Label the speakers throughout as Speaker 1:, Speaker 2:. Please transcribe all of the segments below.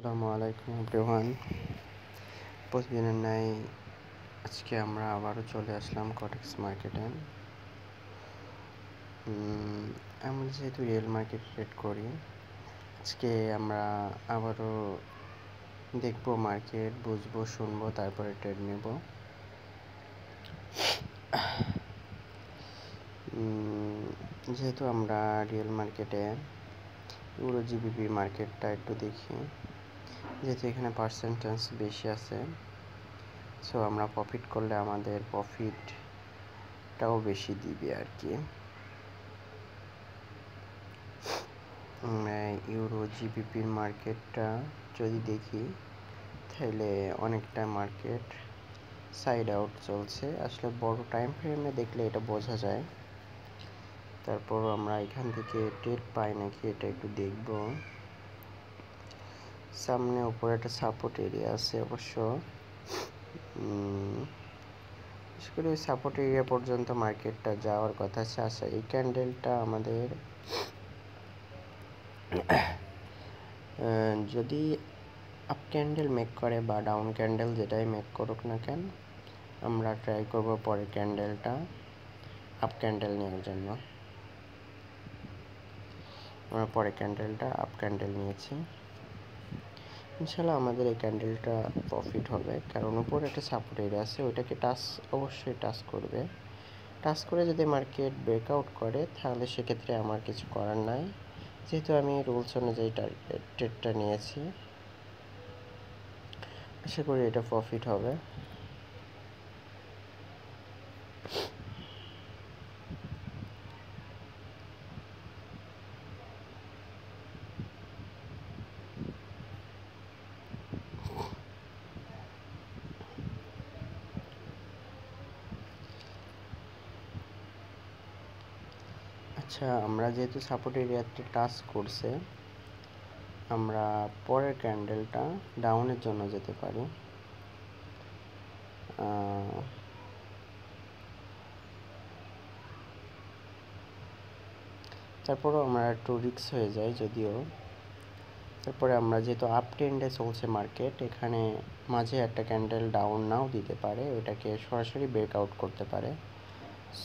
Speaker 1: আসসালামু আলাইকুম এভরিওয়ান। প্রতিদিনের ন্যায় আজকে আমরা আবারও চলে আসলাম কটেক্স মার্কেটে। আমরা যেহেতু রিয়েল মার্কেট ট্রেড করি, আজকে আমরা আবারও দেখব মার্কেট, বুঝবো, শুনবো, তারপরে ট্রেড নেব। যেহেতু আমরা রিয়েল মার্কেটে ইউরো জিবিপি মার্কেটটা একটু দেখি, যেহেতু এখানে পার্সেন্টেজ বেশি আছে, সো আমরা প্রফিট করলে আমাদের প্রফিটটাও বেশি দিবে আর কি। ইউরো জিবিপির মার্কেটটা যদি দেখি, তাহলে অনেকটা মার্কেট সাইড আউট চলছে। আসলে বড় টাইম ফ্রেমে দেখলে এটা বোঝা যায়। তারপর আমরা এখান থেকে ট্রেড পাই নাকি এটা একটু দেখব। সামনে উপরে একটা সাপোর্ট এরিয়া আছে অবশ্য, বিশেষ করে ওই সাপোর্ট এরিয়া পর্যন্ত মার্কেটটা যাওয়ার কথা আছে। আচ্ছা, এই ক্যান্ডেলটা আমাদের যদি আপ ক্যান্ডেল মেক করে বা ডাউন ক্যান্ডেল যেটাই মেক করুক না কেন, আমরা ট্রাই করব পরে ক্যান্ডেলটা আপ ক্যান্ডেল নেওয়ার জন্য। আমরা পরে ক্যান্ডেলটা আপ ক্যান্ডেল নিয়েছি, ইনশাল্লাহ আমাদের এই ক্যান্ডেলটা প্রফিট হবে, কারণ উপরে একটা সাপোর্ট এরিয়া আছে, ওইটাকে অবশ্যই টাচ করবে। টাচ করে যদি মার্কেট ব্রেকআউট করে, তাহলে সেক্ষেত্রে আমার কিছু করার নাই, যেহেতু আমি রুলস অনুযায়ী ট্রেডটা নিয়েছি। আশা করি এটা প্রফিট হবে। আচ্ছা, আমরা যেহেতু সাপোর্ট এরিয়াতে টাচ করছে, আমরা পরের ক্যান্ডেলটা ডাউনের জন্য যেতে পারি। তারপরও আমরা একটু রিস্ক হয়ে যাই যদিও। তারপরে আমরা যেহেতু আপ ট্রেন্ডে চলছে মার্কেট, এখানে মাঝে একটা ক্যান্ডেল ডাউন নাও দিতে পারে, ওইটাকে সরাসরি ব্রেকআউট করতে পারে।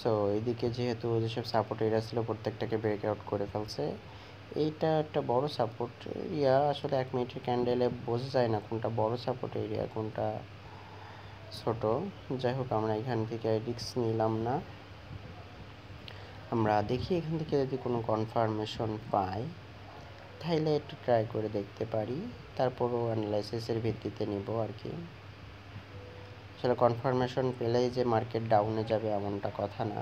Speaker 1: সো এদিকে যেহেতু যেসব সাপোর্ট এরিয়া ছিল প্রত্যেকটাকে ব্রেকআউট করে ফেলছে, এইটা একটা বড় সাপোর্ট এরিয়া। আসলে 1 মিনিটের ক্যান্ডেলে বোঝা যায় না কোনটা বড় সাপোর্ট এরিয়া কোনটা ছোট। যাই হোক, আমরা এখান থেকে রিস্ক নিলাম না। আমরা দেখি এখান থেকে যদি কোনো কনফার্মেশন পাই, তাহলে একটু ট্রাই করে দেখতে পারি, তারপরও অ্যানালাইসিসের ভিত্তিতে নিব আর কি। আসলে কনফার্মেশন পেলেই যে মার্কেট ডাউনে যাবে এমনটা কথা না,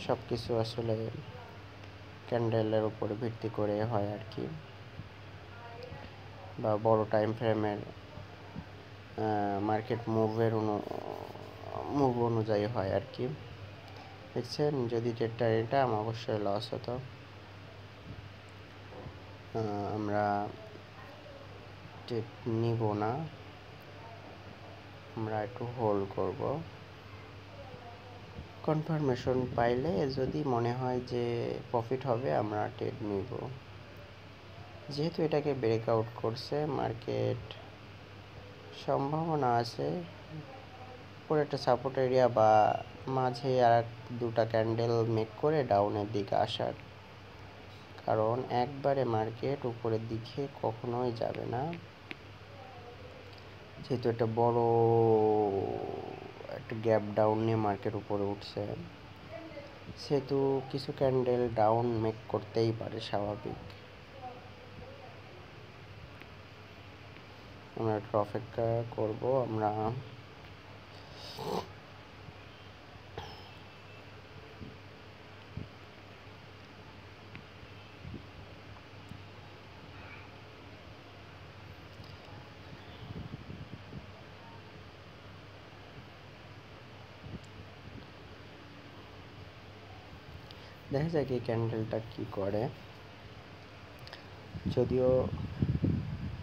Speaker 1: সব কিছু আসলে ক্যান্ডেলের উপরে ভিত্তি করে হয় আর কি, বা বড় টাইম ফ্রেমের মার্কেট মুভ অনুযায়ী হয় আর কি। দেখছেন, যদি ট্রেডটা এটা আমার অবশ্যই লস হতো। আমরা ট্রেড নিব না, আমরা একটু হোল্ড করব। কনফার্মেশন পাইলে যদি মনে হয় যে প্রফিট হবে, আমরা ট্রেড নিব। যেহেতু এটাকে ব্রেকআউট করছে মার্কেট, সম্ভাবনা আছে পরে একটা সাপোর্ট এরিয়া বা মাঝে আর দুটা ক্যান্ডেল মেক করে ডাউনের দিকে আসার, কারণ একবারে মার্কেট উপরের দিকে কখনোই যাবে না। যেহেতু একটা বড় একটা গ্যাপ ডাউন নিয়ে মার্কেট উপরে উঠছে, সেহেতু কিছু ক্যান্ডেল ডাউন মেক করতেই পারে, স্বাভাবিক। আমরা একটু অপেক্ষা করবো। আমরা দেখা যাক এই ক্যান্ডেলটা কি করে। যদিও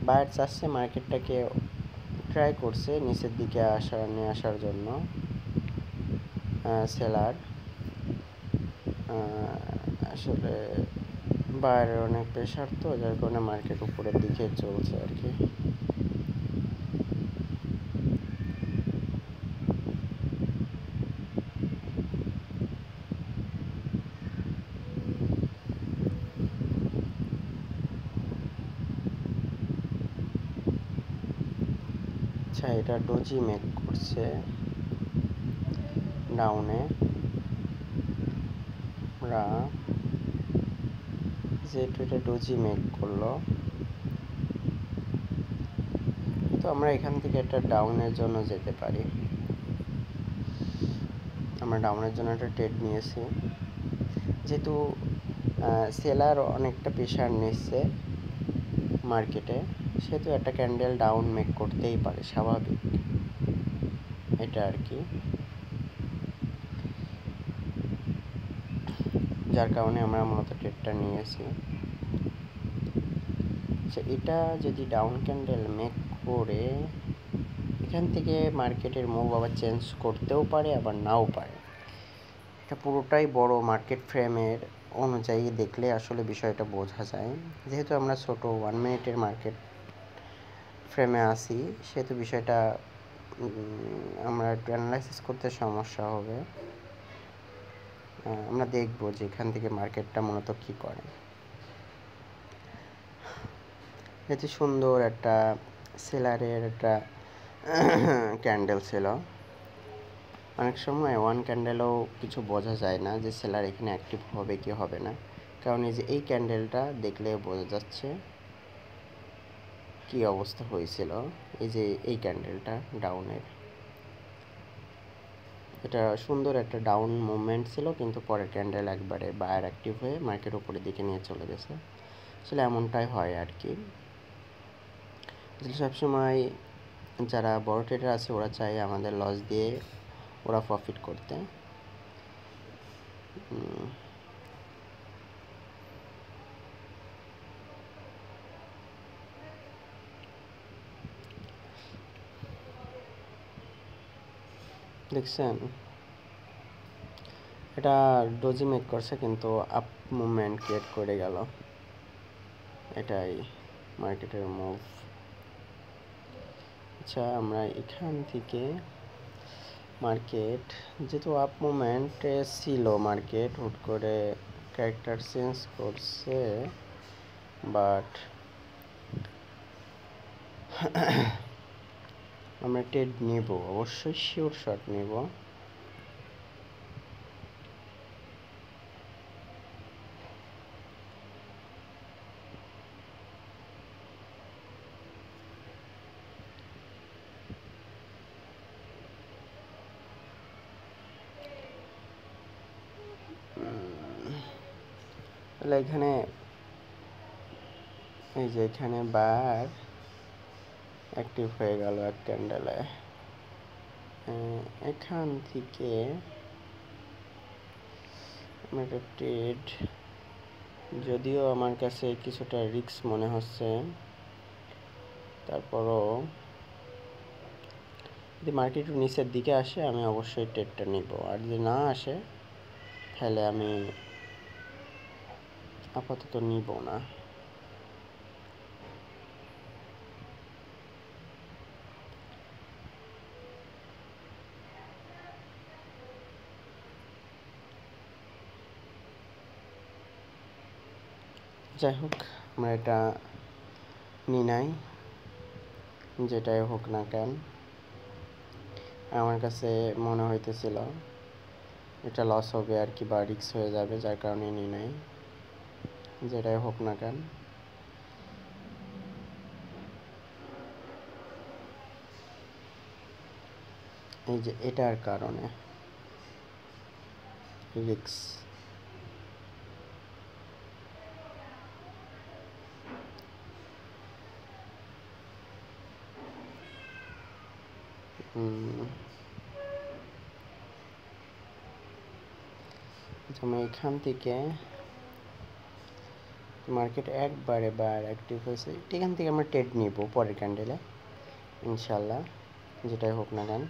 Speaker 1: বায়ার চাচ্ছে মার্কেটটাকে, ট্রাই করছে নিচের দিকে নিয়ে আসার জন্য, সেলার আসলে বাইরে অনেক প্রেশার, তো যার কারণে মার্কেট উপরের দিকে চলছে আর কি। আচ্ছা, এটা ডোজি মেক করছে ডাউনে, আমরা যেহেতু এটা ডোজি মেক করলো, তো আমরা এখান থেকে একটা ডাউনের জন্য যেতে পারি। আমরা ডাউনের জন্য একটা ট্রেড নিয়েছি, যেহেতু সেলার অনেকটা প্রেশার নিচ্ছে মার্কেটে, সেহেতু একটা ক্যান্ডেল ডাউন মেক করতেই পারে, স্বাভাবিক এটা আর কি। যার কারণে আমরা মূলত ট্রেডটা নিয়েছি। আচ্ছা, এটা যদি ডাউন ক্যান্ডেল মেক করে এখান থেকে মার্কেটের মুভ আবার চেঞ্জ করতেও পারে, আবার নাও পারে। এটা পুরোটাই বড় মার্কেট ফ্রেমের অনুযায়ী দেখলে আসলে বিষয়টা বোঝা যায়। যেহেতু আমরা ছোট 1 মিনিটের মার্কেট ফ্রেমে আসি, সেহেতু বিষয়টা আমরা একটু অ্যানালাইসিস করতে সমস্যা হবে। আমরা দেখব যে এখান থেকে মার্কেটটা মূলত কী করে। এতে সুন্দর একটা সেলারের একটা ক্যান্ডেল ছিল। অনেক সময় ওয়ান ক্যান্ডেলও কিছু বোঝা যায় না যে সেলার এখানে অ্যাক্টিভ হবে কি হবে না, কারণ এই যে এই ক্যান্ডেলটা দেখলে বোঝা যাচ্ছে কি অবস্থা হয়েছিল। এই যে এই ক্যান্ডেলটা ডাউনের, এটা সুন্দর একটা ডাউন মুভমেন্ট ছিল, কিন্তু পরের ক্যান্ডেল একবারে বায়ার অ্যাক্টিভ হয়ে মার্কেট উপরের দিকে নিয়ে চলে গেছে। আসলে এমনটাই হয় আর কি। সবসময় যারা বড় ট্রেডার আছে ওরা চায় আমাদের লস দিয়ে ওরা প্রফিট করতে। দেখছেন, এটা ডোজি মেক করছে কিন্তু আপ মুভমেন্ট ক্রিয়েট করে গেল, এটাই মার্কেটের মুভ। আচ্ছা, আমরা এখান থেকে মার্কেট যেহেতু আপ মুভমেন্টে ছিল, মার্কেট হুট করে ক্যারেক্টার চেঞ্জ করছে, বাট আমরা ট্রেড নেব, অবশ্যই শিওর শট নেব। তাহলে এখানে এই যে এখানে বার অ্যাক্টিভ হয়ে গেল এক ক্যান্ডেলে, এখান থেকে আমি একটা ট্রেড, যদিও আমার কাছে কিছুটা রিস্ক মনে হচ্ছে, তারপরও যদি মার্কেট নিচের দিকে আসে আমি অবশ্যই ট্রেডটা নিব, আর যদি না আসে তাহলে আমি আপাতত নিব না। যাই হোক, আমরা এটা নিই নাই, যেটাই হোক না কেন। আমার কাছে মনে হইতেছিল এটা লস হবে আর কি, বা রিস্ক হয়ে যাবে, যার কারণে নিই নাই, যেটাই হোক না কেন। এই যে এটার কারণে রিস্ক। আমি এখান থেকে মার্কেট একবারে বার অ্যাক্টিভ হয়েছে, এখান থেকে আমরা ট্রেড নিব পরের ক্যান্ডেলে ইনশাল্লাহ, যেটাই হোক না কেন।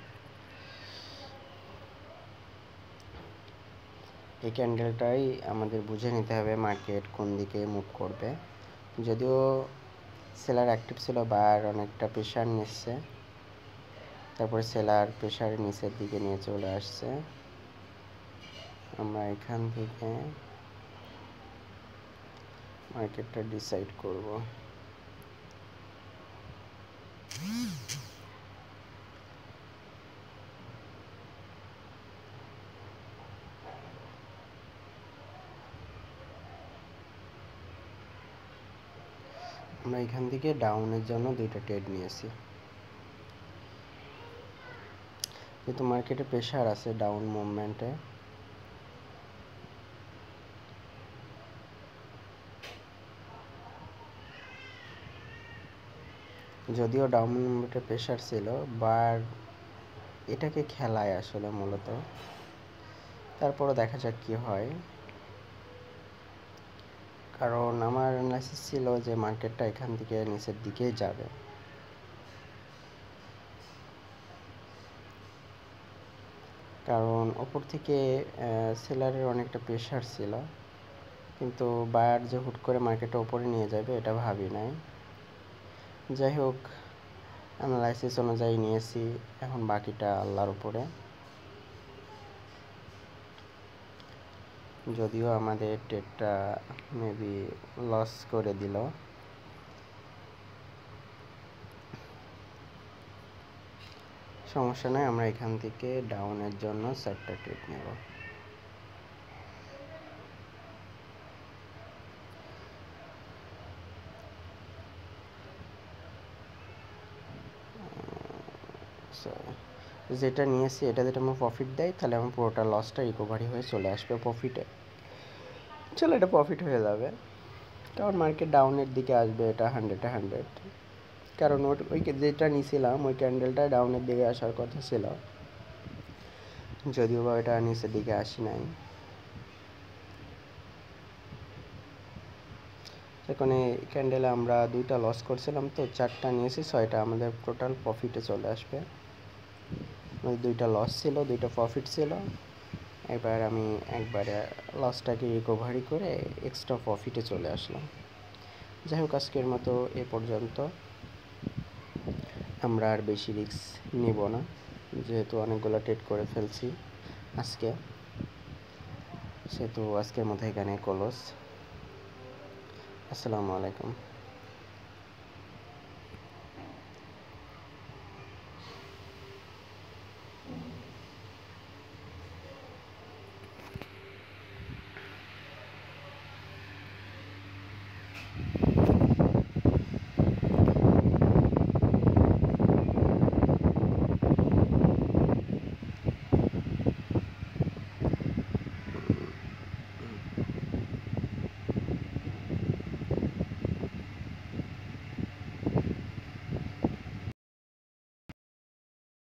Speaker 1: এই ক্যান্ডেলটাই আমাদের বুঝে নিতে হবে মার্কেট কোন দিকে মুভ করবে। যদিও সেলার অ্যাক্টিভ ছিল, বায়ার অনেকটা প্রেশার নিচ্ছে, তারপরে সেলার প্রেশার নিচের দিকে নিয়ে চলে আসছে। আমরা এখান থেকে মার্কেটটা ডিসাইড করব। আমরা এখান থেকে ডাউনের জন্য দুইটা ট্রেড নিয়েছি, কিন্তু মার্কেটে প্রেশার আছে ডাউন মুভমেন্টে। যদিও ডাউন মুভমেন্টে প্রেশার ছিল, বাট এটাকে খেলায় আসলে মূলত। তারপরও দেখা যাক কি হয়, কারণ আমার অ্যানালাইসিস ছিল যে মার্কেটটা এখান থেকে নিচের দিকেই যাবে। কারণ ওপর থেকে সেলারের অনেকটা প্রেশার ছিল, কিন্তু বায়ার যে হুট করে মার্কেটটা ওপরে নিয়ে যাবে এটা ভাবি নাই। যাই হোক, অ্যানালাইসিস অনুযায়ী নিয়েছি, এখন বাকিটা আল্লাহর উপরে। যদিও আমাদের ট্রেডটা মেবি লস করে দিল, সমস্যা নয়, আমরা এখান থেকে ডাউনের জন্য 4টা ট্রেড নেব। যেটা নিয়েছি এটা যেটা আমার প্রফিট দেয়, তাহলে আমার পুরোটা লসটা রিকভারি হয়ে চলে আসবে প্রফিটে। চলো, এটা প্রফিট হয়ে যাবে, কারণ মার্কেট ডাউনের দিকে আসবে, এটা 100 কারণ ওই যেটা নিয়েছিলাম ওই ক্যান্ডেলটা ডাউনের দিকে আসার কথা ছিল, যদিও বা এটা নিচের দিকে আসি নাই। এখানে ক্যান্ডেলে আমরা 2টা লস করছিলাম, তো 4টা নিয়েছি, 6টা আমাদের টোটাল প্রফিটে চলে আসবে। 2টা লস ছিল, 2টা প্রফিট ছিল। এবার আমি একবারে লসটাকে রিকভারি করে এক্সট্রা প্রফিটে চলে আসলাম। যাই হোক, আজকের মতো এ পর্যন্ত। আমরা আর বেশি রিস্ক নিব না, যেহেতু অনেকগুলো ট্রেড করে ফেলছি আজকে, সেহেতু আজকের মতো এখানে ক্লোজ। আসসালামু আলাইকুম।